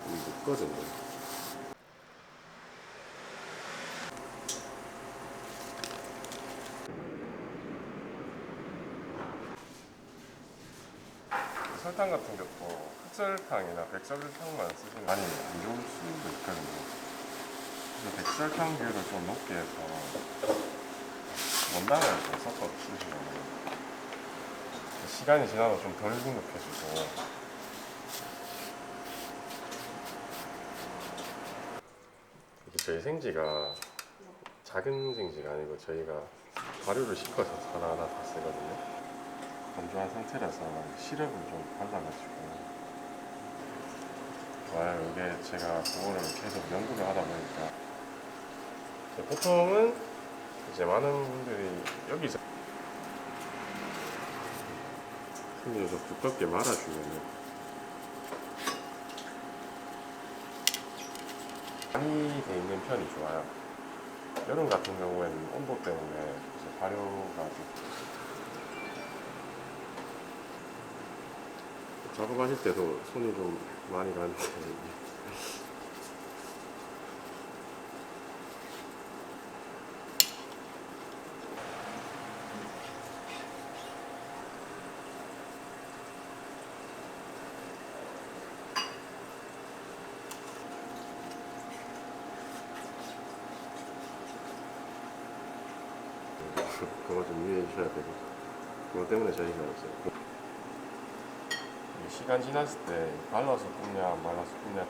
높거든요. 설탕 같은 것도 흑설탕이나 백설탕만 쓰시면 많이 안 좋을 수도 있거든요. 그래서 백설탕 비율을 좀 높게 해서 원당을 좀 섞어 쓰시면 시간이 지나도 좀 덜 눅눅해지고. 저희 생지가 작은 생지가 아니고 저희가 발효를 시켜서 하나하나 다 쓰거든요. 건조한 상태라서 시럽을 좀 발라가지고. 이게 제가 그거를 계속 연구를 하다 보니까 보통은 이제 많은 분들이 여기서 생지를 좀 두껍게 말아주면 많이 돼 있는 편이 좋아요. 여름 같은 경우에는 온도 때문에 이제 발효가 작업하실 때도 손이 좀 많이 가는데 그거 좀 유의해 주셔야 되고, 그것 때문에 저희가 이제 시간 지났을 때 발라서 굽냐 안 발라서 굽냐,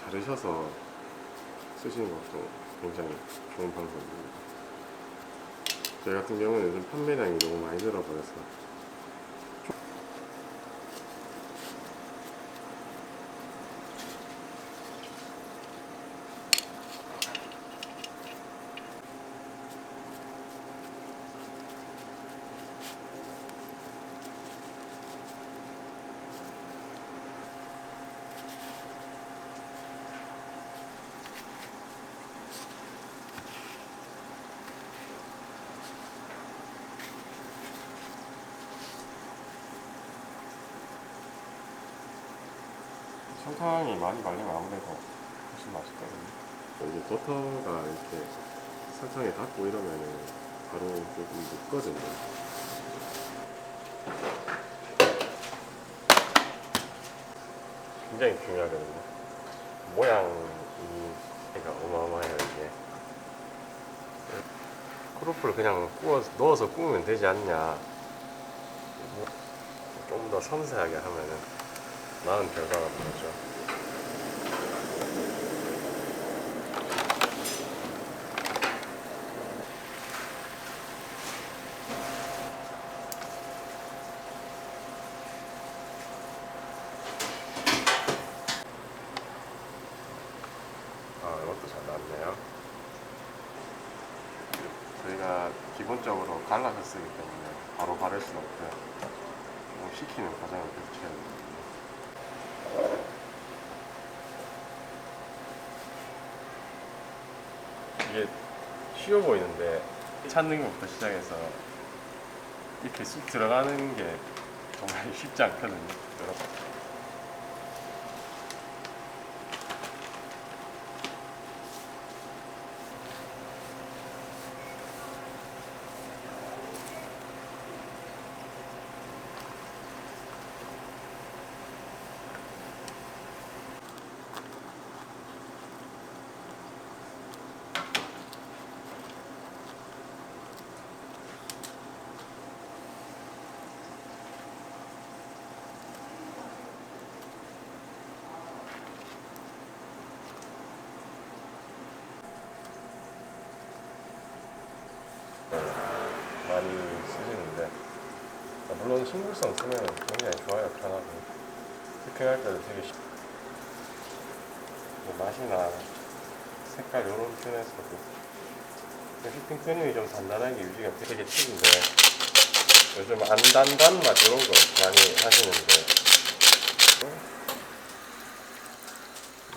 자르셔서 쓰시는 것도 굉장히 좋은 방법입니다. 저희 같은 경우는 요즘 판매량이 너무 많이 늘어버려서 설탕이 많이 발리면 아무래도 훨씬 맛있거든요. 이제 버터가 이렇게 설탕에 닿고 이러면은 바로 조금 녹거든요. 굉장히 중요하거든요. 모양이 어마어마해요. 이게 크로플을 그냥 넣어서 구우면 되지 않냐, 좀 더 섬세하게 하면은 나은 결과가 나오죠. 이것도 잘 나왔네요. 저희가 기본적으로 갈라서 쓰기 때문에 바로 바를 수는 없고요. 좀 식히는 과정을 거쳐야 됩니다. 이게 쉬워 보이는데 찾는 것부터 시작해서 이렇게 쑥 들어가는 게 정말 쉽지 않거든요. 여러분. 많이 쓰시는데, 물론 싱글성 쓰면 굉장히 좋아요. 편하고 쿠킹할 때도 되게 맛이나 색깔 이런 편에서도 휘핑 크림이 좀 단단하게 유지가 되게 튀긴데, 요즘 안 단단 맛 이런 거 많이 하시는데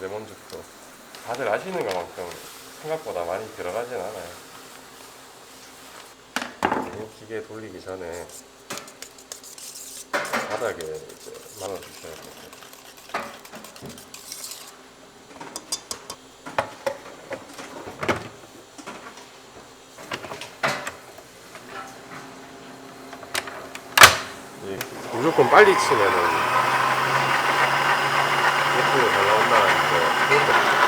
레몬즙도 다들 아시는 것만큼 생각보다 많이 들어가진 않아요. 이 기계 돌리기 전에 바닥에 이제 말아주셔야 돼요. 무조건 빨리 치면은 예쁘게 잘 나온다는 거.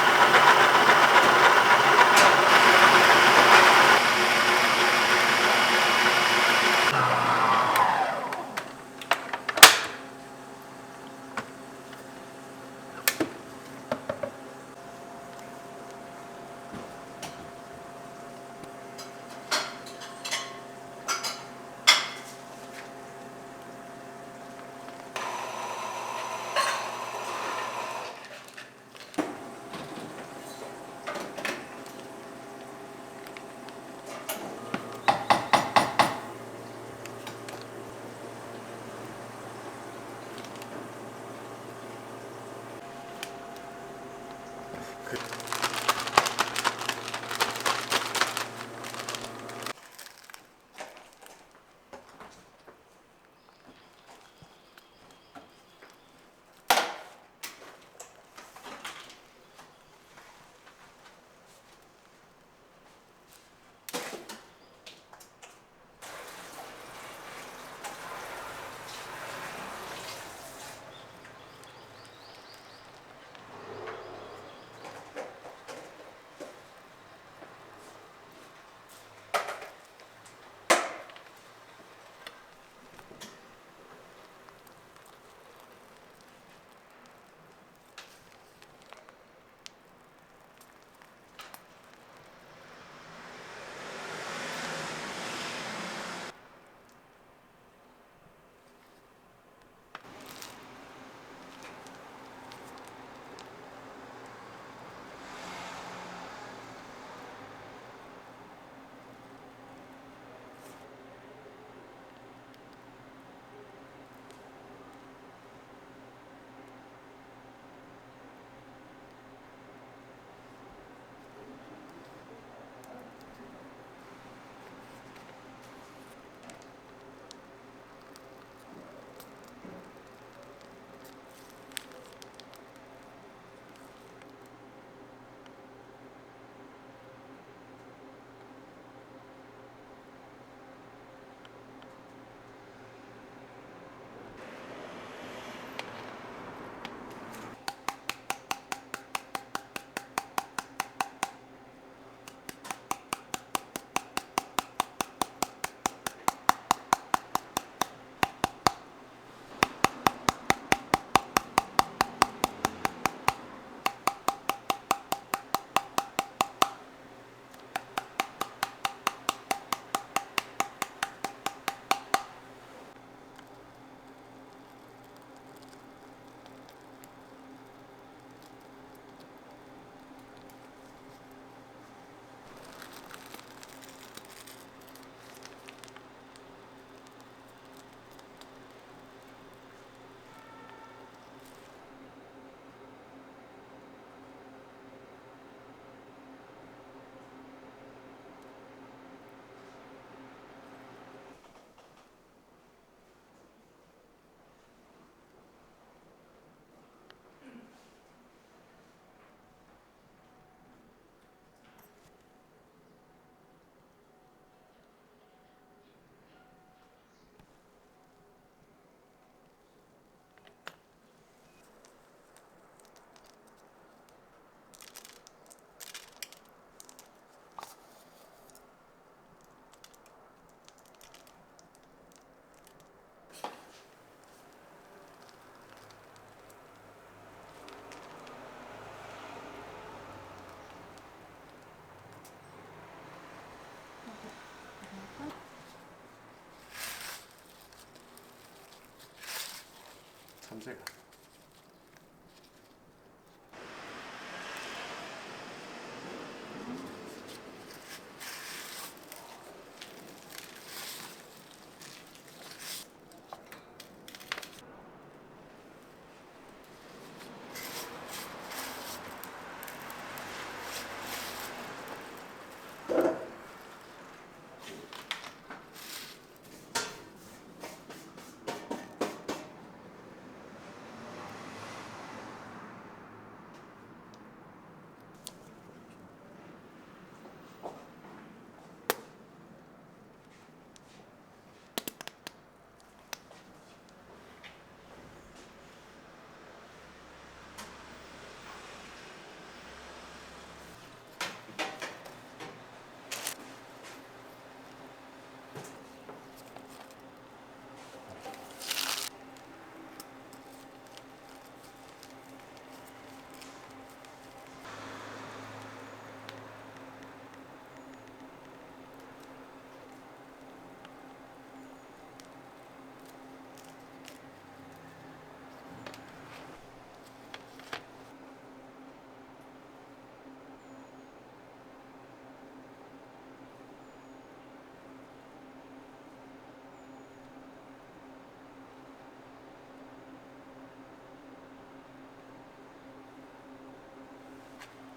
천재가.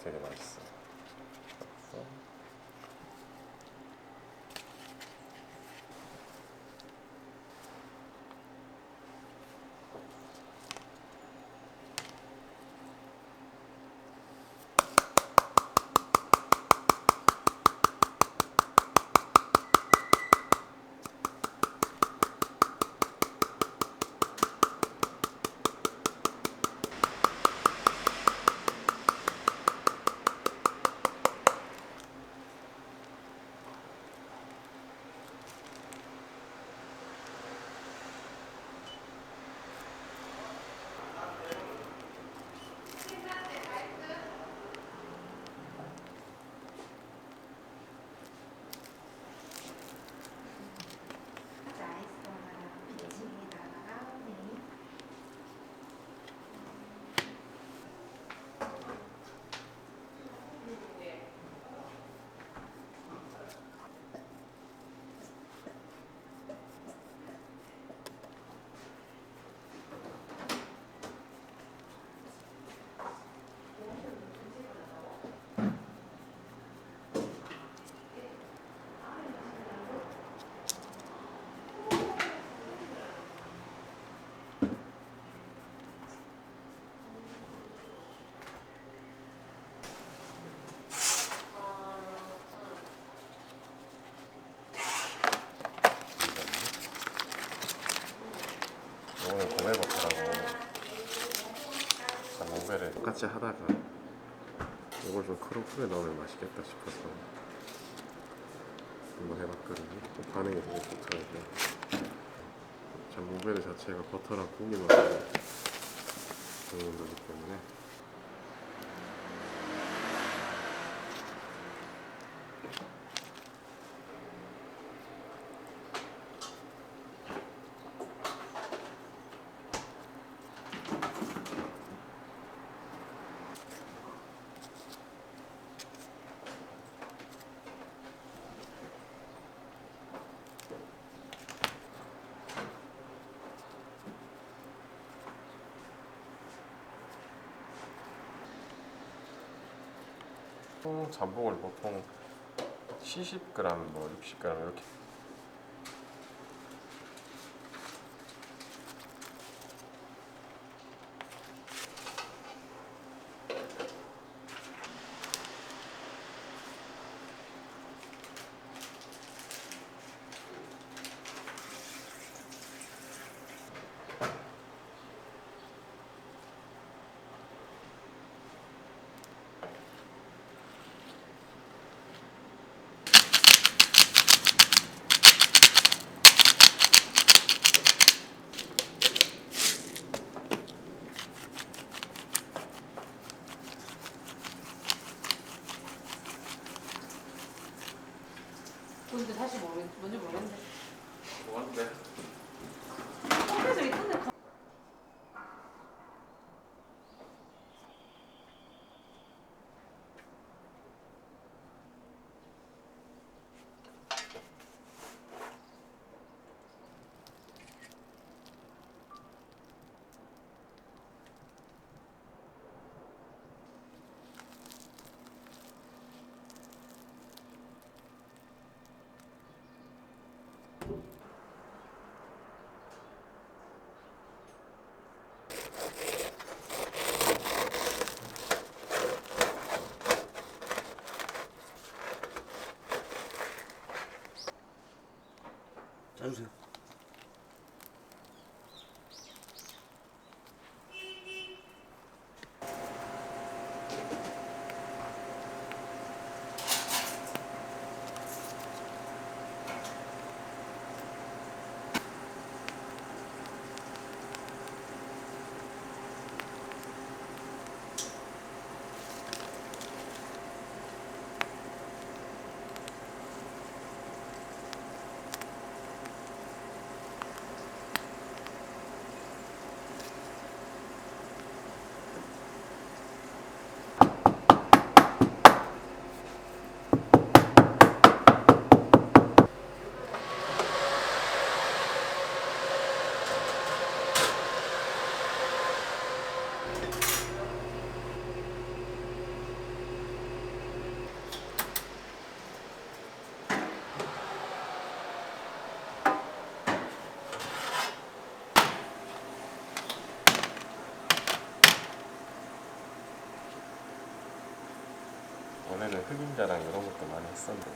되게 맛있어. 그래서 오늘 고메버터라고 모베를 똑같이 하다가 이걸 좀 크로플에 넣으면 맛있겠다 싶어서 한번 해봤거든요. 반응이 되게 좋더라고요. 모베르 자체가 버터랑 고기 맛으로 먹는 거기 때문에 잠복을 보통 70g, 뭐 60g 이렇게. 근데 사실 뭔지 모르겠는데. 뭐한데? 홈페이지에 있던데. 짜주세요. 원래는 흑임자랑 이런 것도 많이 했었는데